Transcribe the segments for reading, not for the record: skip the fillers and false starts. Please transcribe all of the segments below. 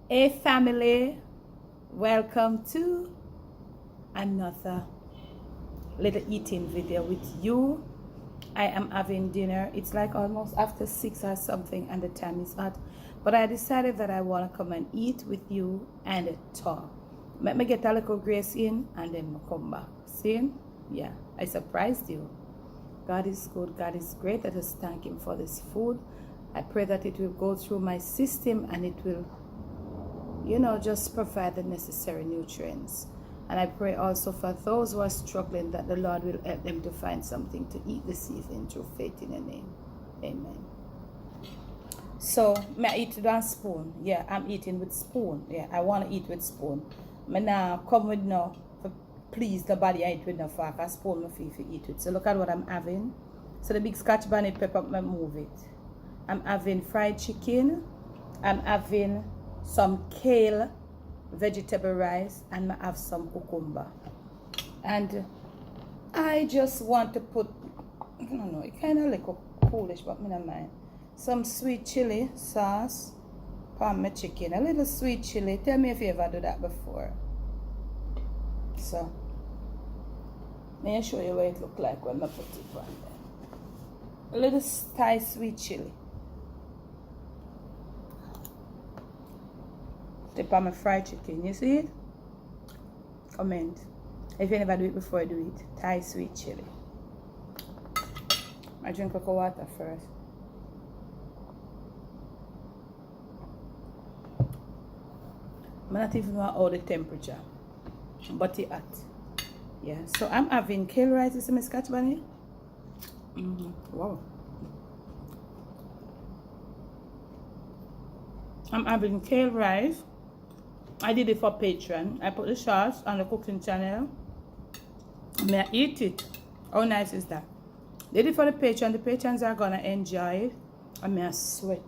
Hey family, welcome to another little eating video with you. I am having dinner. It's like almost after 6 or something and the time is hot. But I decided that I want to come and eat with you and talk. Let me get a little grace in and then we'll come back. See? Yeah, I surprised you. God is good. God is great. Let us thank Him for this food. I pray that it will go through my system and it will, just provide the necessary nutrients. And I pray also for those who are struggling that the Lord will help them to find something to eat this evening through faith in your name. Amen. So, may I eat with a spoon? Yeah, I'm eating with spoon. Yeah, I want to eat with spoon. I now come with no, for please the body I eat with no fork. A spoon my feet to eat with. So look at what I'm having. So the big Scotch bonnet pepper, I move it. I'm having fried chicken. I'm having some kale vegetable rice, and I have some cucumber. And I just want to put, I don't know, it kind of like a coolish, but I don't mind. Some sweet chili sauce on my chicken. A little sweet chili. Tell me if you ever do that before. So, let me show you what it look like when I put it on there. A little Thai sweet chili. Tip on my fried chicken. You see it? Comment. If you never do it before, do it. Thai sweet chili. I drink cocoa water first. I'm not even know all the temperature, but it's hot. Yeah, so I'm having kale rice. You see my Scotch bonnet? Wow. I'm having kale rice. I did it for Patreon. I put the sauce on the cooking channel. May I eat it? How nice is that? Did it for the Patreon. The Patrons are gonna enjoy it. I may sweat.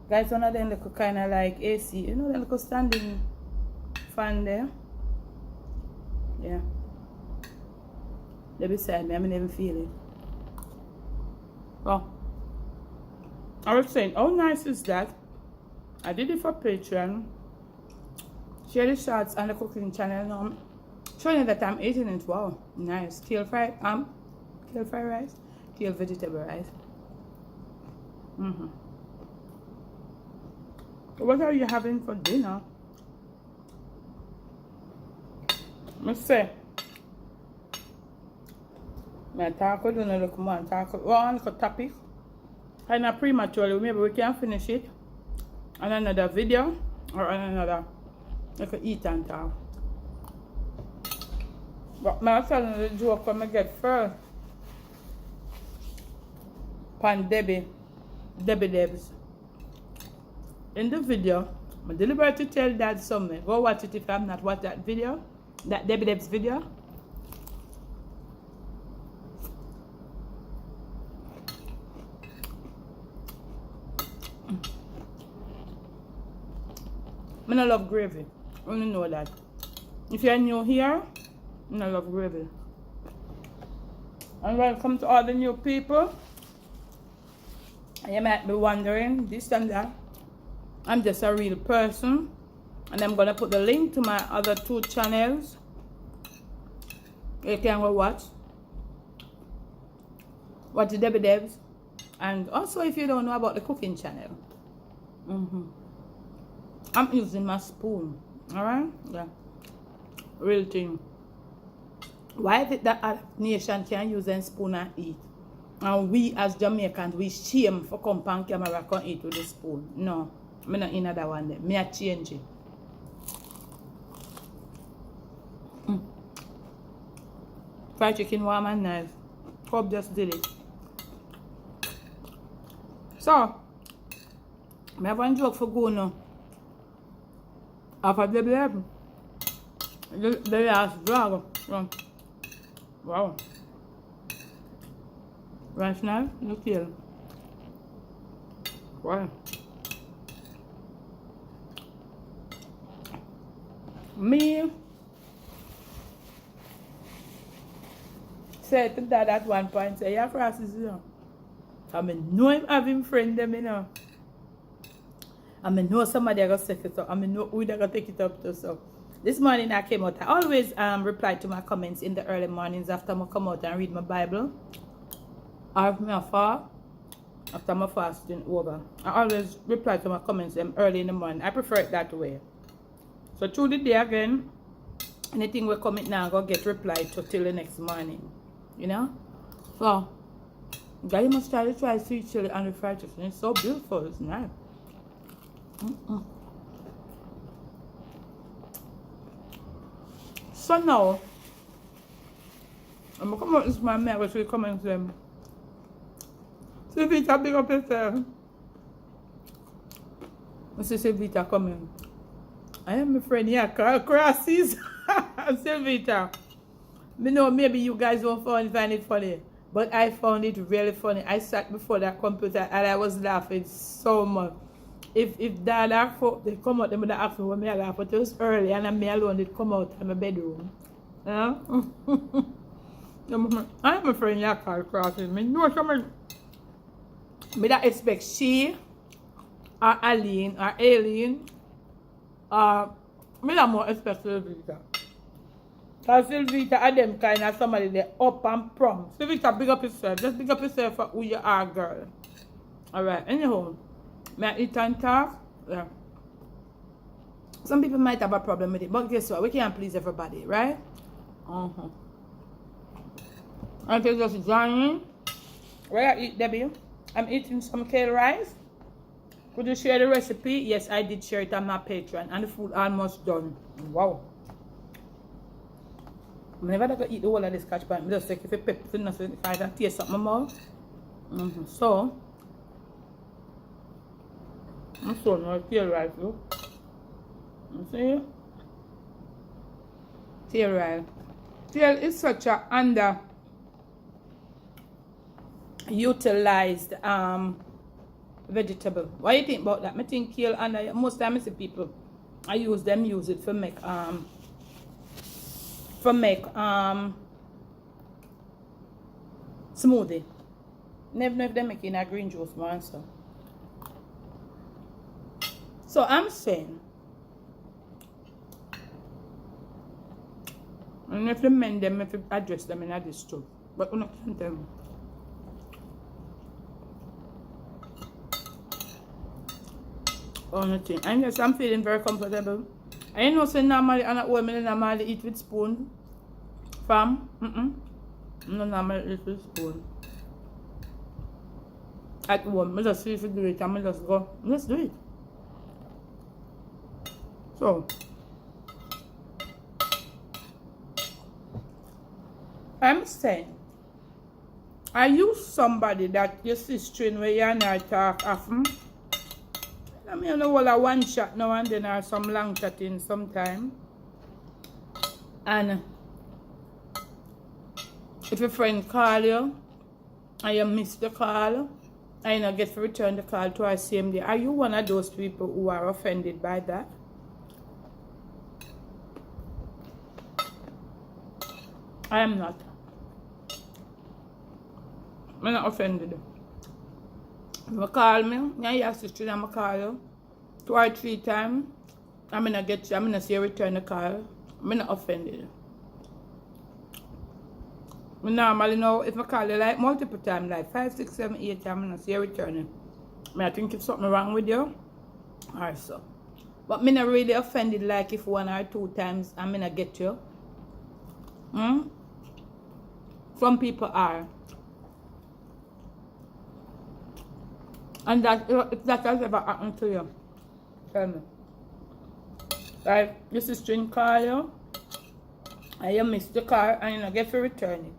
Guys, one of them look kind of like AC. You know, the little standing fan there? Yeah. They're beside me. I mean, even feel it. Well, I was saying, how nice is that? I did it for Patreon. Share the shots on the cooking channel now. Showing you that I'm eating it. Wow, nice. Kale fried rice. Kale vegetable rice. What are you having for dinner? Let's say. I talk with you look more and talk one little topic. Kind of prematurely, maybe we can finish it on another video or on another. I could eat and talk. But I'm telling you the joke when I get first. Pan Debbie Debs. In the video, I deliberately tell Dad something. Go watch it if I'm not watch that video. That Debbie Debs video. I don't love gravy. I only know that. If you're new here, I don't love gravy. And welcome to all the new people. You might be wondering this and that. I'm just a real person. And I'm going to put the link to my other 2 channels. You can go watch. Watch the Debbie Debs. And also if you don't know about the cooking channel. I'm using my spoon. Alright? Yeah. Real thing. Why is it that a nation can use a spoon and eat? And we as Jamaicans, we shame for come on camera can eat with the spoon. No. I'm not in that one there. Me a change it. Fried chicken warm and nice. Cobb just did it. So, I have one joke for go now. After the last drag. Wow. Right now, look here. Wow. Me said to Dad at one point, say, yeah, Francis, I mean, know him having friend them, I mean, know somebody are gonna take it up. I mean, know who they gonna take it up to. So this morning I came out. I always reply to my comments in the early mornings after I come out and read my Bible. Or if I fast, after my fasting over. I always reply to my comments early in the morning. I prefer it that way. So through the day again, anything we comment now, I'm gonna get replied to till the next morning. You know? So you must try sweet chili and the fried chicken. It's so beautiful, it's nice. So now, I'm gonna come out this man, I will comment them. Sylvita, big up yourself. I see Sylvita coming. I am my friend here, Crosses. Sylvita. Me know maybe you guys won't find it funny, but I found it really funny. I sat before that computer and I was laughing so much. If Dad they come out, they would ask me when me laugh, but it was early and me alone did come out in my bedroom. Yeah? I am a friend here called Crosses. Me know someone. Me that expect she or Aline or Aileen me that more expect Sylvita. Because Sylvita are them kind of somebody they up and prompt. Sylvita, big up yourself. Just big up yourself for who you are, girl. Alright, anyhow. May I eat and talk? Yeah. Some people might have a problem with it, but guess what? We can't please everybody, right? I think just joining. Where I eat, Debbie? I'm eating some kale rice. Could you share the recipe? Yes, I did share it on my Patreon, and the food almost done. Wow. I never gonna eat the whole of this catch pan. I just take if a pepper, if I can taste something more. So, I'm so nice kale rice, look. You see? Kale rice. Kale is such a underutilized vegetable. What do you think about that? I think kale under most time I see people use it for make smoothie. Never know if they make in a green juice man so. So I'm saying, and if they mend them, if you address them in this too. But you can't tell me. Thing. I guess I'm feeling very comfortable. I know say normally I'm at home and normally eat with spoon. Fam? No normally eat with spoon. At home, I just see if you do it and I just go, let's do it. So I'm saying, are you somebody that your sister where you're not talk often? I mean, you know, well, one shot now and then or some long chatting sometime. And if a friend call you and you miss the call and you don't get to return the call twice same day, are you one of those people who are offended by that? I am not. I'm not offended. If you call me, and your sister, I'm going to call you 2 or 3 times. I'm going to get you, I'm going to see you return the call. I'm not offended. I normally know if I call you like multiple times, like 5, 6, 7, 8 times, I'm going to see you returning. I think if something wrong with you, or so. But I'm not really offended like if 1 or 2 times I'm going to get you. Some people are. And that if that has ever happened to you, tell me. Like your sister call you and you miss the car and you don't get to return it.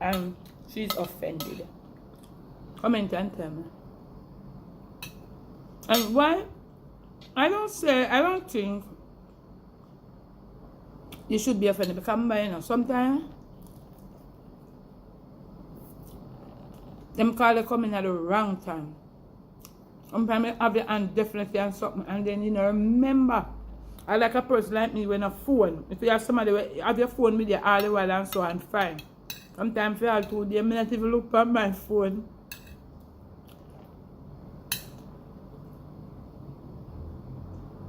And she's offended. Comment and tell me. And why? I don't think you should be offended because you know, sometimes them call you coming at the wrong time. Sometimes you have your hand definitely on something and then you know remember. I like a person like me when a phone. If you have somebody have your phone with you all the while and so on, fine. Sometimes for all 2 days, I not even look at my phone.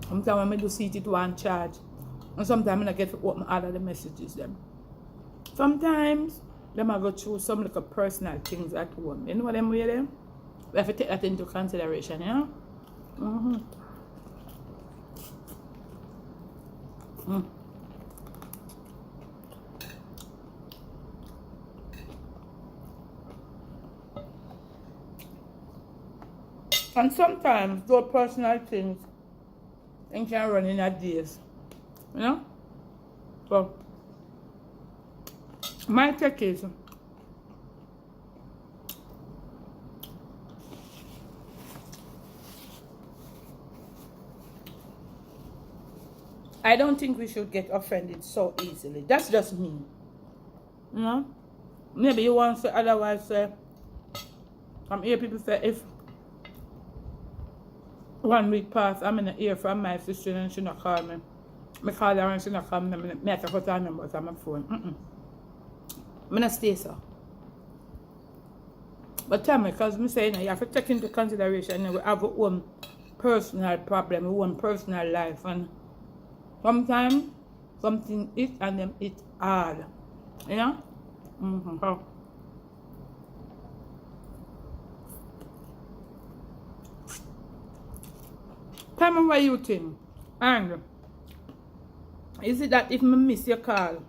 Sometimes when I do see it one charge. And sometimes I get to open all of the messages them. Sometimes them I go through some like a personal things at home. You know what them way them? We have to take that into consideration, you know? And sometimes those personal things can run in a days. You know? So my take is I don't think we should get offended so easily. That's just me. You know? Maybe you want to say otherwise. I'm hear people say if 1 week pass, I'm in the ear from my sister and she not call me. I call her and she not call me. I have to put her numbers on my phone. I'm not stay so. But tell me, because I'm saying you have to take into consideration we have our own personal problem, our own personal life. And sometimes something is and them it's hard. You know? Tell me what you think. And is it that if I miss your call,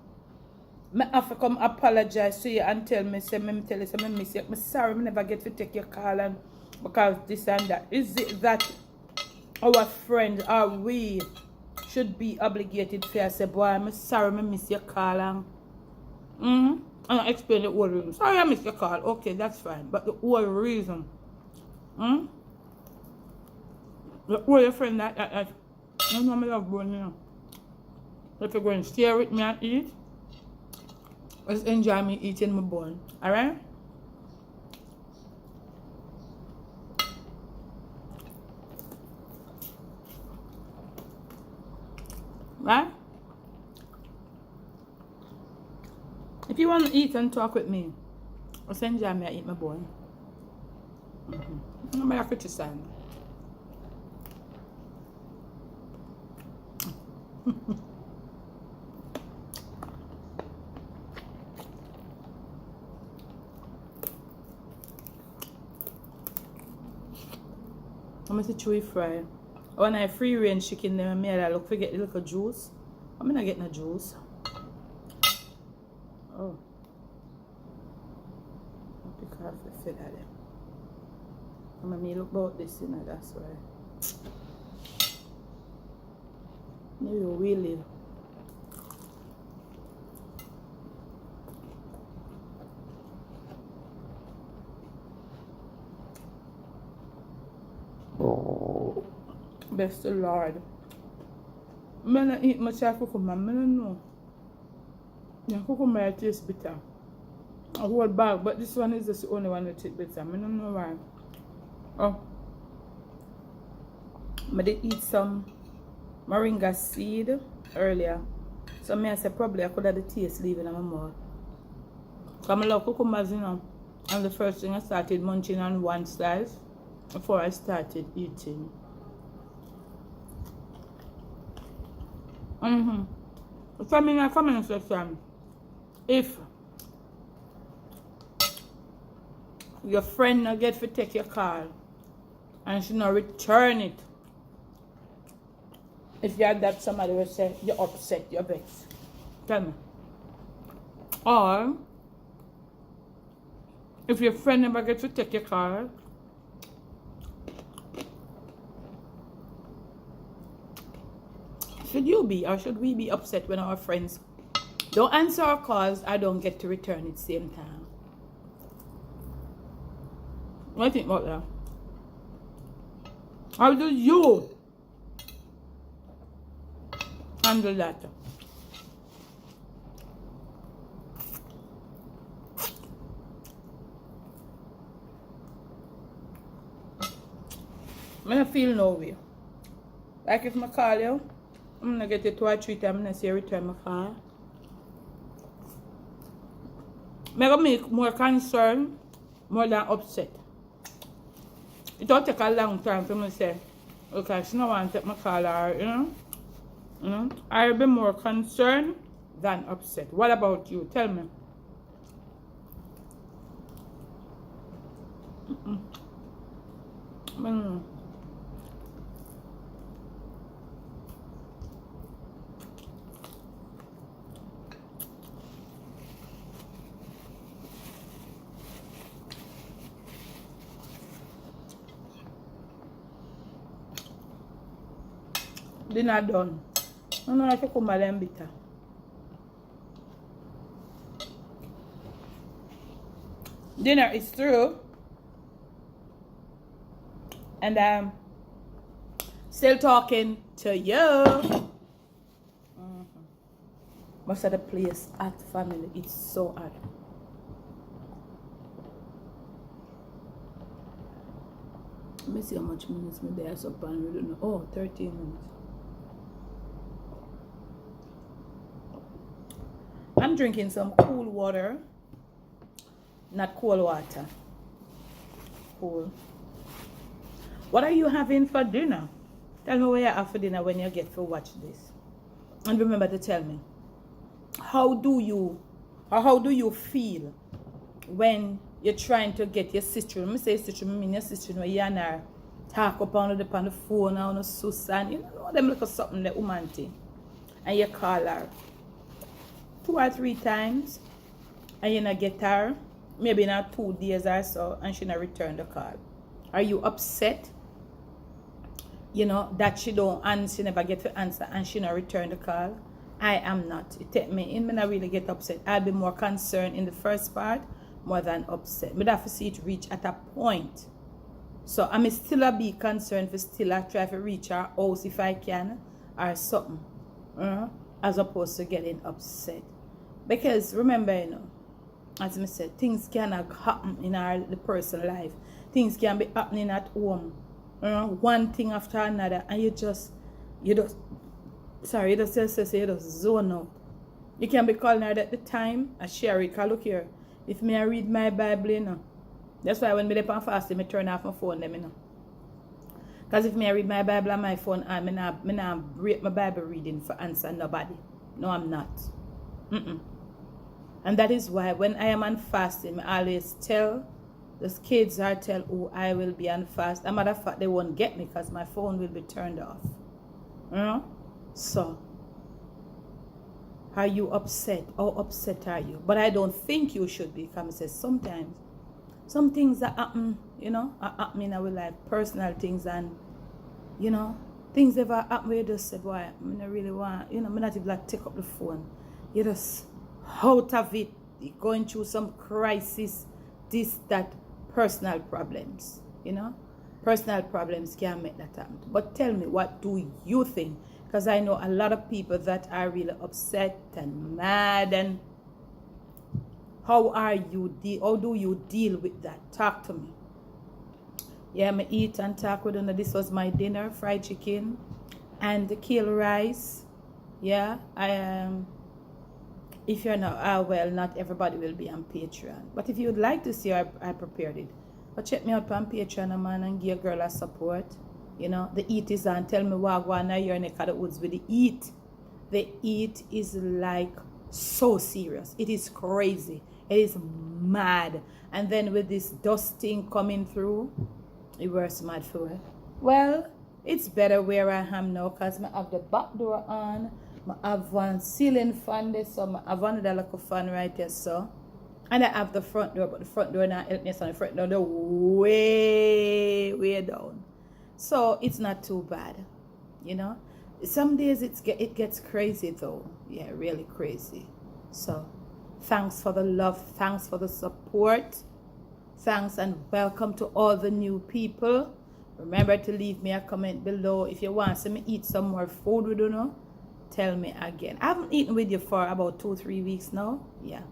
I have to come apologize to you and tell me, say, I miss you. I'm sorry, I never get to take your call and because this and that. Is it that our friends or we should be obligated to say, boy, I'm sorry, I miss your call and and I explain the whole reason. Sorry, I missed your call. Okay, that's fine. But the whole reason. The whole friend that I know my love bone, you know. If you're going to stay with me and eat, just enjoy me eating my bone. Alright? Right? If you want to eat and talk with me, just enjoy me and eat my bone. I'm going to criticize. I'm going to chewy fry. When I free range chicken, then I look forget the little juice. I'm not getting no juice. Oh. I'll pick off the feather there. I'm going to look about this, you know, that's why. Maybe really. Oh, best of Lord. I don't eat much of cucumber. I don't know. Yeah, cucumber tastes bitter. A whole bag, but this one is just the only one that tastes bitter. I don't know why. Oh. I did eat some moringa seed earlier. So I say probably I could have the taste leaving in my mouth. Because I love cucumbers, you know. And the first thing I started munching on one slice before I started eating. Tell me in the comment section if your friend not get to take your call and she not return it. If you had that, somebody will say you're upset, you're vexed. Tell me. Or if your friend never gets to take your call, should you be or should we be upset when our friends don't answer our calls or don't get to return at the same time? What do you think about that? How do you handle that? I don't feel no way. Like if I call you, I'm gonna get it 2 or 3 times, I'm gonna say return my call. I'm gonna make more concern more than upset. It don't take a long time for me to say Because she don't want to take my call or, I'll be more concerned than upset. What about you? Tell me. Dinner done. I don't know if you come by them bitter. Dinner is through. And I'm still talking to you. Most of the place at family, it's so hard. Let me see how much minutes me there so pan we don't know. Oh, 13 minutes. I'm drinking some cool water. Not cold water. Cool. What are you having for dinner? Tell me what you have for dinner when you get to watch this. And remember to tell me, how do you feel when you're trying to get your sister? Let me say sister, I mean your sister, you know, you and her talk up on the phone or on the Susan, you know, them look at something the woman thing. And you call her 2 or 3 times and you not get her, maybe not 2 days or so, and she not return the call. Are you upset? You know, that she don't answer, she never get to answer and she not return the call? I am not. It take me in, me not really get upset. I'll be more concerned in the first part more than upset. But I have to see it reach at a point. So I'm still a be concerned for still I try to reach her house if I can or something. As opposed to getting upset. Because remember, you know, as I said, things cannot happen in the personal life. Things can be happening at home. One thing after another, and you just zone out. You can be calling her at the time, as Sherry, cause look here, if me I read my Bible, you know. That's why when me dey on fasting, me turn off my phone, them, you know. Because if me I read my Bible on my phone, I not break my Bible reading for answer nobody. No, I'm not. And that is why when I am on fasting, I always tell the kids, I tell who I will be on fast. As a matter of fact, they won't get me because my phone will be turned off. So, are you upset? How upset are you? But I don't think you should be, because I say sometimes some things that happen, you know, are happening in our life, personal things, and you know, things ever happen where you just say, boy, I don't really want, you know, I'm not even like take up the phone. You just out of it, going through some crisis, this, that, personal problems, you know. Personal problems can make that happen. But tell me, what do you think? Because I know a lot of people that are really upset and mad. And how do you deal with that? Talk to me. Yeah, I eat and talk with them. This was my dinner, fried chicken and the kale rice. Yeah, I am. If you're not, well, not everybody will be on Patreon. But if you would like to see how I prepared it, but check me out on Patreon, man, and give a girl a support. You know, the eat is on. Tell me what go on your neck of the woods with the eat. The eat is like so serious. It is crazy. It is mad. And then with this dusting coming through, it was mad for it. Well, it's better where I am now because I have the back door on. I have one ceiling fan there, so I have another little fan right there, so. And I have the front door, but the front door not help me, so the front door they're way down. So it's not too bad, you know. Some days it gets crazy though. Yeah, really crazy. So thanks for the love, thanks for the support, thanks and welcome to all the new people. Remember to leave me a comment below if you want to see me eat some more food. We don't know. Tell me again. I haven't eaten with you for about 2-3 weeks now. Yeah,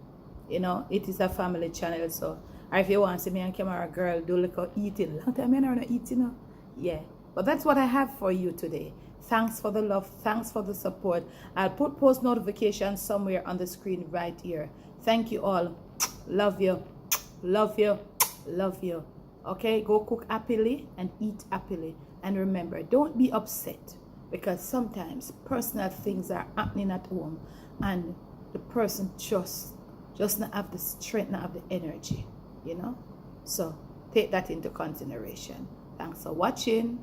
you know, it is a family channel, so or if you want to see me on camera, girl, do look at eating. Long time I never eat, you know. Yeah, but that's what I have for you today. Thanks for the love, thanks for the support. I'll put post notifications somewhere on the screen right here. Thank you all. Love you, love you, love you. Okay, go cook happily and eat happily. And remember, don't be upset, because sometimes personal things are happening at home and the person just not have the strength, not have the energy, you know. So take that into consideration. Thanks for watching.